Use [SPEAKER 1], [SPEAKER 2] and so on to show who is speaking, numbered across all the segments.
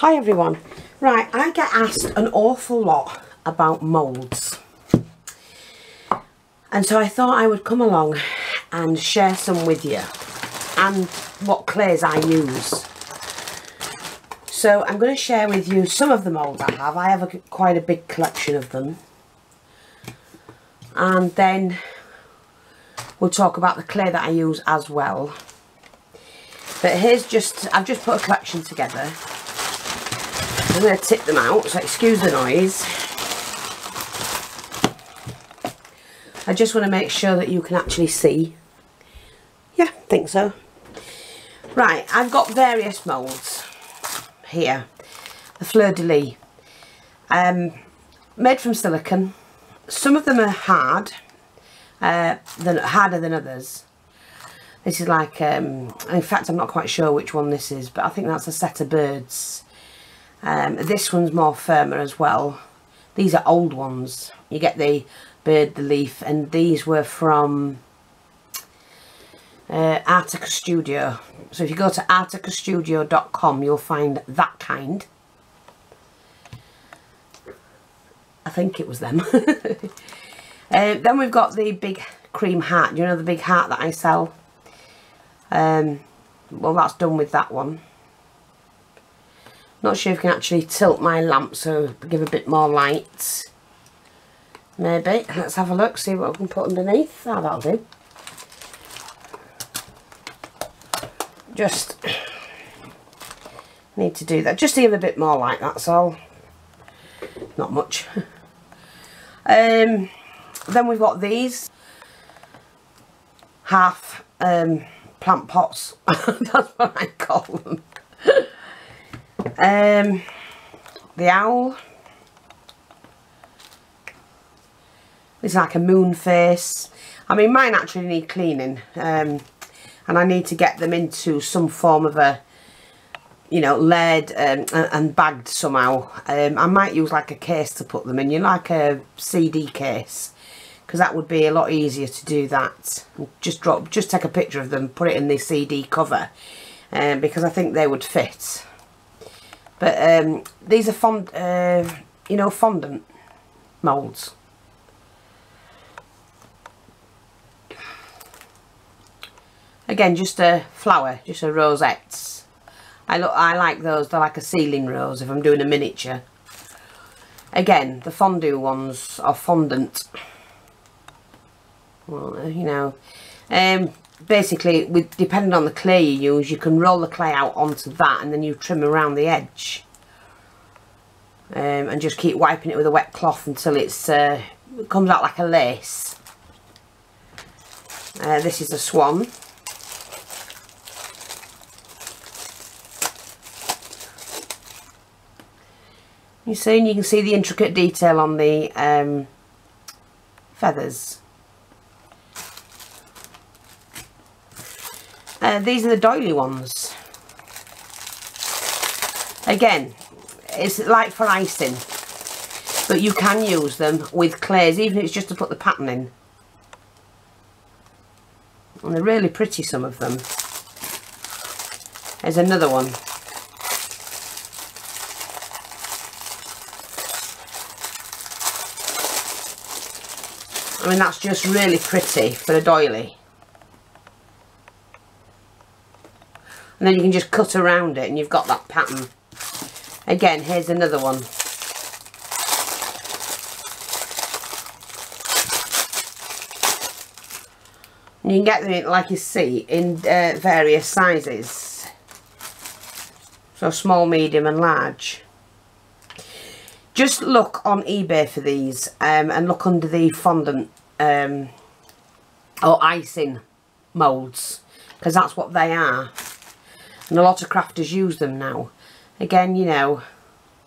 [SPEAKER 1] Hi everyone. Right, I get asked an awful lot about moulds, and so I thought I would come along and share some with you and what clays I use. So I'm going to share with you some of the moulds I have. I have quite a big collection of them, and then we'll talk about the clay that I use as well. But here's I've just put a collection together. I'm going to tip them out, so excuse the noise. I just want to make sure that you can actually see. Yeah, I think so. Right, I've got various moulds here. The fleur-de-lis. Made from silicone. Some of them are hard, harder than others. This is like, in fact I'm not quite sure which one this is, but I think that's a set of birds. This one's more firmer as well. These are old ones. You get the bird, the leaf, and these were from Artica Studio. So if you go to articastudio.com you'll find that kind. I think it was them. Then we've got the big cream heart. You know, the big heart that I sell? Well, that's done with that one. Not sure if you can actually tilt my lamp so give a bit more light. Maybe. Let's have a look, see what I can put underneath. Oh, that'll do. Just need to do that. Just to give a bit more light, that's all. Not much. Then we've got these. Half plant pots. That's what I call them. The owl. It's like a moon face. I mean, mine actually need cleaning, and I need to get them into some form of a, you know, lead and bagged somehow. I might use like a case to put them in, you know, like a CD case, because that would be a lot easier to do that. Just take a picture of them, put it in the CD cover, because I think they would fit. But these are you know, fondant moulds. Again, just a flower, just a rosette. I like those. They're like a ceiling rose if I'm doing a miniature. Again, the fondue ones are fondant. Well, you know, basically, depending on the clay you use, you can roll the clay out onto that and then you trim around the edge. And just keep wiping it with a wet cloth until it comes out like a lace. This is a swan. You see, and you can see the intricate detail on the feathers. These are the doily ones. Again, it's like for icing, but you can use them with clays, even if it's just to put the pattern in. And they're really pretty, some of them. There's another one. I mean, that's just really pretty for a doily. And then you can just cut around it and you've got that pattern. Again, here's another one. And you can get them, like you see, in various sizes. So small, medium and large. Just look on eBay for these and look under the fondant or icing moulds, because that's what they are. And a lot of crafters use them now. Again, you know,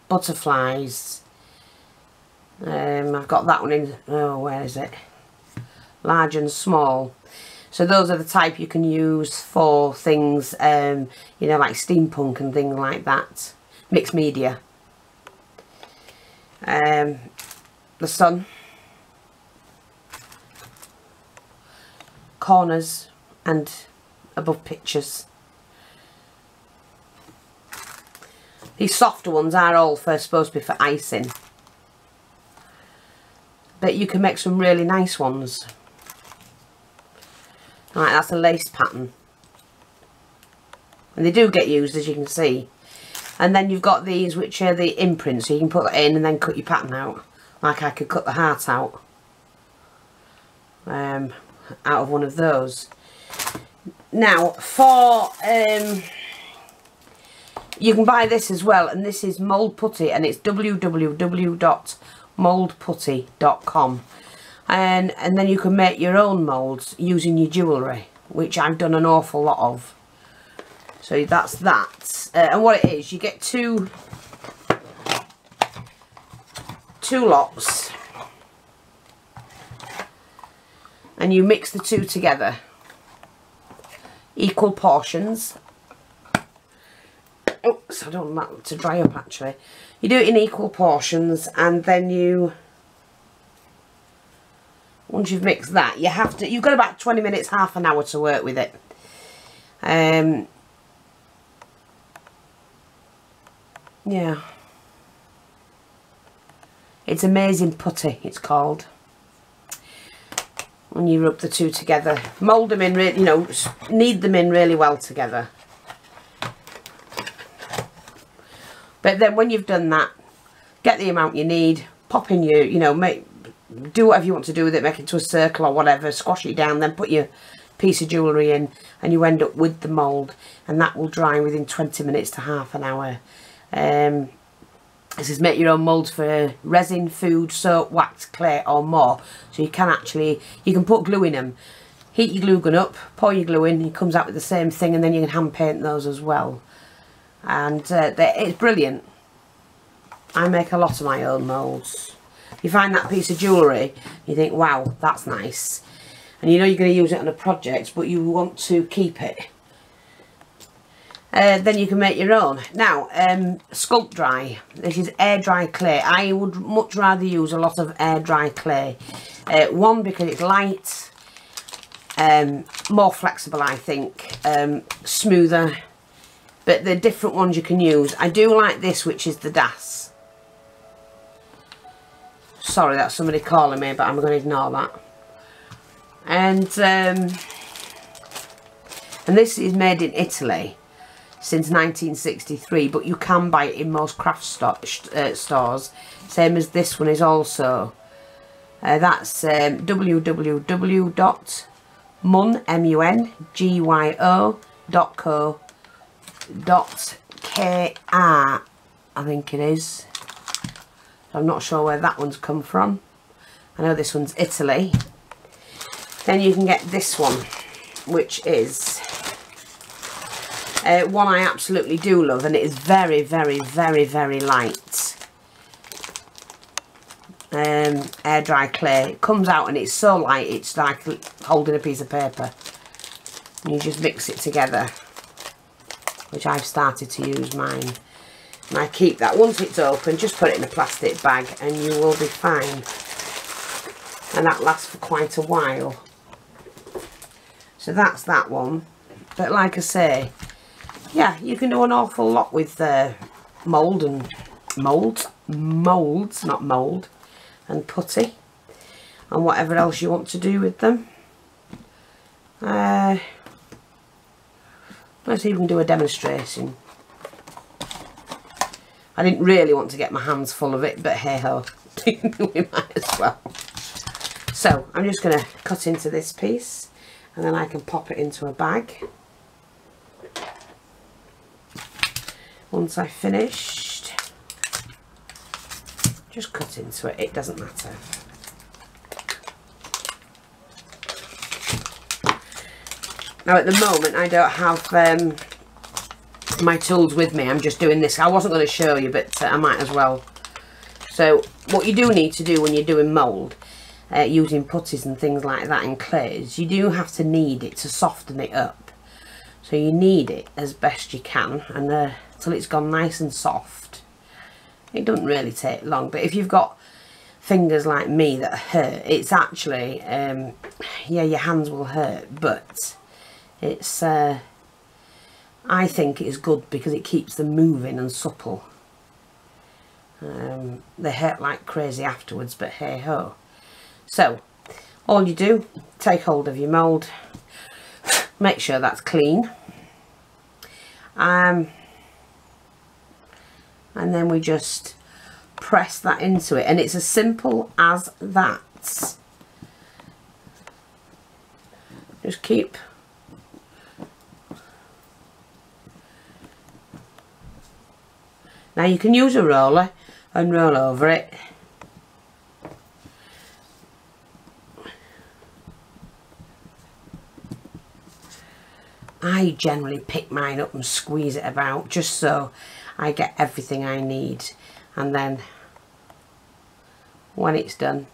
[SPEAKER 1] butterflies. I've got that one in, oh, where is it? Large and small. So those are the type you can use for things, you know, like steampunk and things like that. Mixed media. The sun. Corners and above pictures. These softer ones are all supposed to be for icing. But you can make some really nice ones. Right, that's a lace pattern. And they do get used, as you can see. And then you've got these, which are the imprints. So you can put that in and then cut your pattern out. Like I could cut the heart out. Out of one of those. Now, for... you can buy this as well. And this is Mould Putty. And it's www.mouldputty.com. And then you can make your own moulds using your jewellery. Which I've done an awful lot of. So that's that. And what it is, you get two lots. And you mix the two together. Equal portions. Oops, I don't want that to dry up actually. You do it in equal portions, and then once you've mixed that, you've got about 20 minutes, half an hour to work with it. Yeah. It's Amazing Putty, it's called. When you rub the two together. Mould them in, you know, knead them in really well together. But then when you've done that, get the amount you need, pop in your, you know, do whatever you want to do with it, make it into a circle or whatever, squash it down, then put your piece of jewellery in, and you end up with the mould, and that will dry within 20 minutes to half an hour. This is make your own moulds for resin, food, soap, wax, clay or more. So you can put glue in them. Heat your glue gun up, pour your glue in, it comes out with the same thing, and then you can hand paint those as well. And it's brilliant. I make a lot of my own moulds. You find that piece of jewellery, you think, wow, that's nice. And you know you're going to use it on a project, but you want to keep it. Then you can make your own. Now, sculpt dry. This is air dry clay. I would much rather use a lot of air dry clay. One, because it's light, more flexible, I think, smoother. But the different ones you can use. I do like this, which is the DAS. Sorry, that's somebody calling me, but I'm going to ignore that. And this is made in Italy since 1963, but you can buy it in most craft stores, same as this one is also. That's www.mungo.co.kr, I think it is. I'm not sure where that one's come from. I know this one's Italy. Then you can get this one, which is one I absolutely do love, and it is very, very, very, very light. Air dry clay. It comes out and it's so light, it's like holding a piece of paper. And you just mix it together, which I've started to use mine. And I keep that. Once it's open, just put it in a plastic bag and you will be fine. And that lasts for quite a while. So that's that one. But like I say, yeah, you can do an awful lot with moulds, not mould, and putty, and whatever else you want to do with them. Let's see if we can do a demonstration. I didn't really want to get my hands full of it, but hey ho, we might as well. So I'm just going to cut into this piece, and then I can pop it into a bag. Once I've finished, just cut into it, it doesn't matter. Now at the moment I don't have my tools with me, I'm just doing this. I wasn't going to show you, but I might as well. So what you do need to do when you're doing mould, using putties and things like that in clays, you do have to knead it to soften it up. So you knead it as best you can, and till it's gone nice and soft. It doesn't really take long, but if you've got fingers like me that hurt, it's actually, yeah, your hands will hurt, but it's, I think it is good because it keeps them moving and supple. They hurt like crazy afterwards, but hey ho. So all you do, take hold of your mould, make sure that's clean, and then we just press that into it, and it's as simple as that. Just keep now. You can use a roller and roll over it. I generally pick mine up and squeeze it about just so I get everything I need, and then when it's done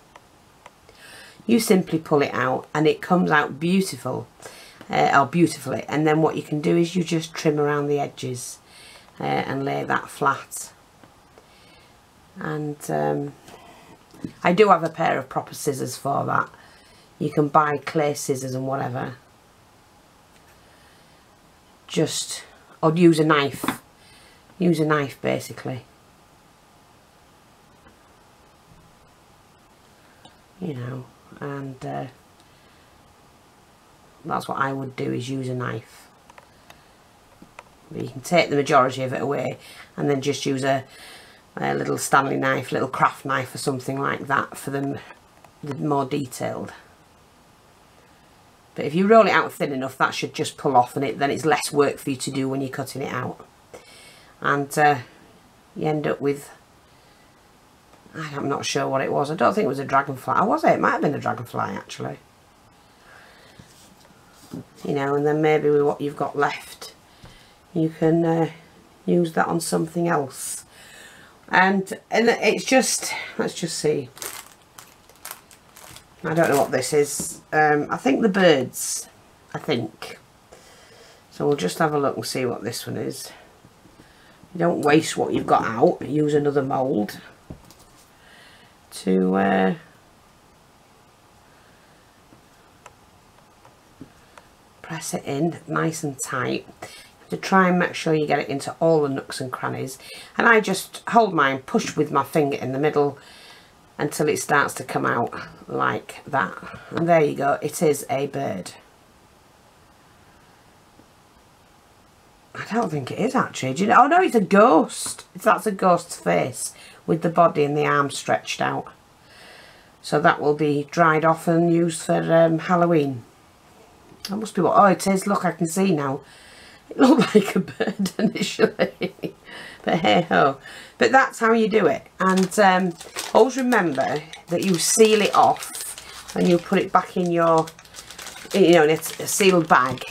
[SPEAKER 1] you simply pull it out and it comes out beautiful, or beautifully, and then what you can do is you just trim around the edges and lay that flat. And I do have a pair of proper scissors for that. You can buy clay scissors and whatever, just, or use a knife basically, you know, and that's what I would do, is use a knife. But you can take the majority of it away and then just use a little Stanley knife, little craft knife or something like that for the more detailed. But if you roll it out thin enough, that should just pull off, and then it's less work for you to do when you're cutting it out. And you end up with, I'm not sure what it was. I don't think it was a dragonfly. Or was it? It might have been a dragonfly actually. You know, and then maybe with what you've got left, you can use that on something else. And it's just, let's just see. I don't know what this is. I think the birds, I think. So we'll just have a look and see what this one is. You don't waste what you've got out. Use another mould to press it in nice and tight. To try and make sure you get it into all the nooks and crannies. And I just hold mine, push with my finger in the middle until it starts to come out like that. And there you go, it is a bird. I don't think it is actually. Do you know? Oh no, it's a ghost. That's a ghost's face with the body and the arms stretched out. So that will be dried off and used for Halloween. That must be what, oh it is, look, I can see now. It looked like a bird initially, but hey ho. But that's how you do it. And always remember that you seal it off and you put it back in your, you know, in a sealed bag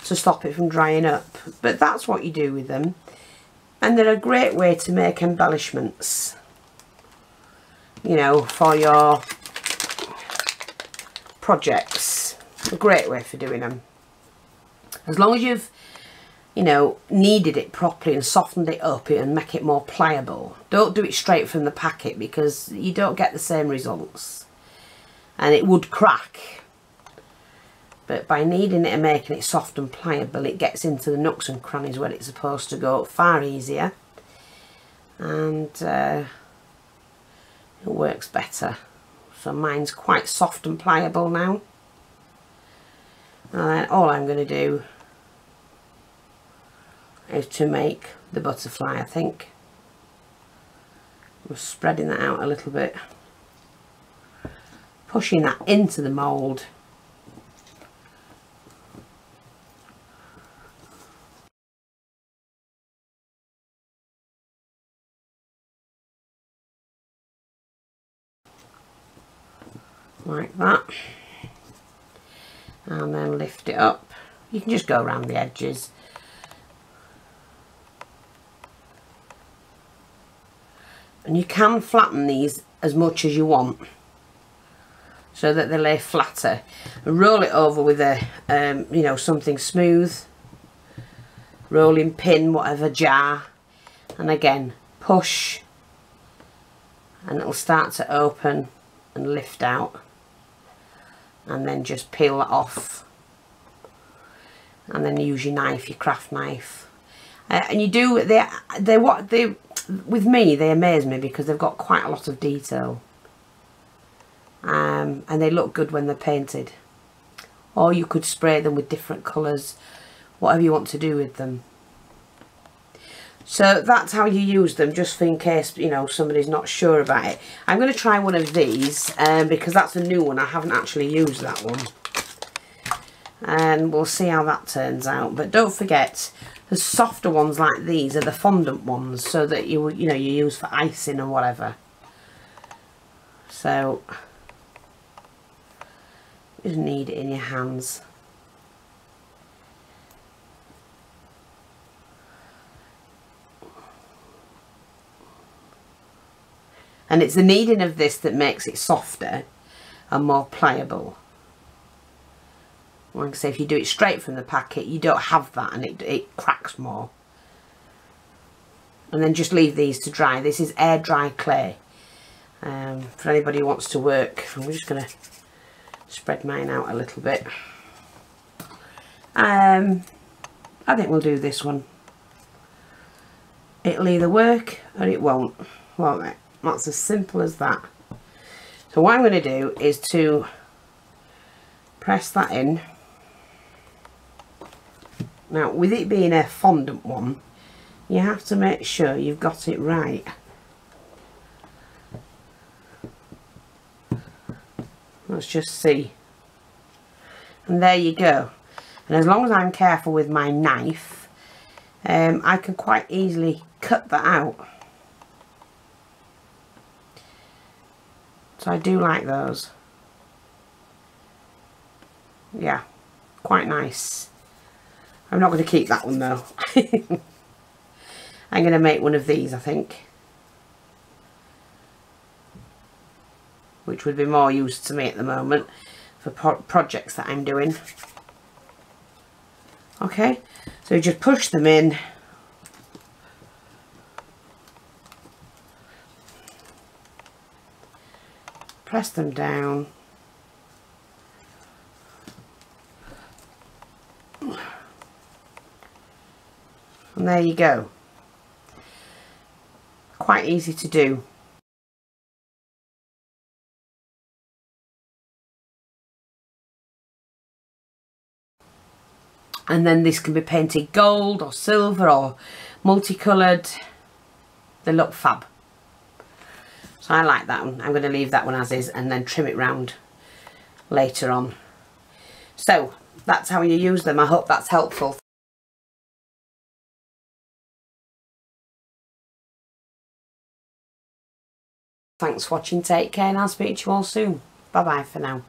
[SPEAKER 1] to stop it from drying up. But that's what you do with them. And they're a great way to make embellishments, you know, for your projects. A great way for doing them. As long as you've, you know, kneaded it properly and softened it up and make it more pliable. Don't do it straight from the packet because you don't get the same results. And it would crack. But by kneading it and making it soft and pliable, it gets into the nooks and crannies where it's supposed to go far easier. And it works better. So mine's quite soft and pliable now. And then all I'm going to do is to make the butterfly, I think. I'm spreading that out a little bit, pushing that into the mould. Like that. And then lift it up. You can just go around the edges. And you can flatten these as much as you want so that they lay flatter. And roll it over with a, you know, something smooth, rolling pin, whatever, jar. And again, push and it'll start to open and lift out. And then just peel that off. and then use your knife, your craft knife. And you do, with me, they amaze me because they've got quite a lot of detail. And they look good when they're painted. Or you could spray them with different colours, whatever you want to do with them. So that's how you use them, just for in case, you know, somebody's not sure about it. I'm going to try one of these because that's a new one. I haven't actually used that one. And we'll see how that turns out. But don't forget, the softer ones like these are the fondant ones, so that you use for icing or whatever. So you just knead it in your hands. And it's the kneading of this that makes it softer and more pliable. Like I say, if you do it straight from the packet, you don't have that, and it cracks more. And then just leave these to dry. This is air dry clay. For anybody who wants to work, I'm just going to spread mine out a little bit. I think we'll do this one. It'll either work or it won't it? That's as simple as that. So what I'm going to do is to press that in. Now, with it being a fondant one, you have to make sure you've got it right. Let's just see. And there you go. And as long as I'm careful with my knife, I can quite easily cut that out. So I do like those. Yeah, quite nice. I'm not going to keep that one though. I'm going to make one of these, I think. Which would be more use to me at the moment for projects that I'm doing. Okay, so just push them in. Press them down. And there you go. Quite easy to do. And then this can be painted gold or silver or multicoloured. They look fab. So I like that one. I'm going to leave that one as is and then trim it round later on. So that's how you use them. I hope that's helpful. Thanks for watching. Take care, and I'll speak to you all soon. Bye bye for now.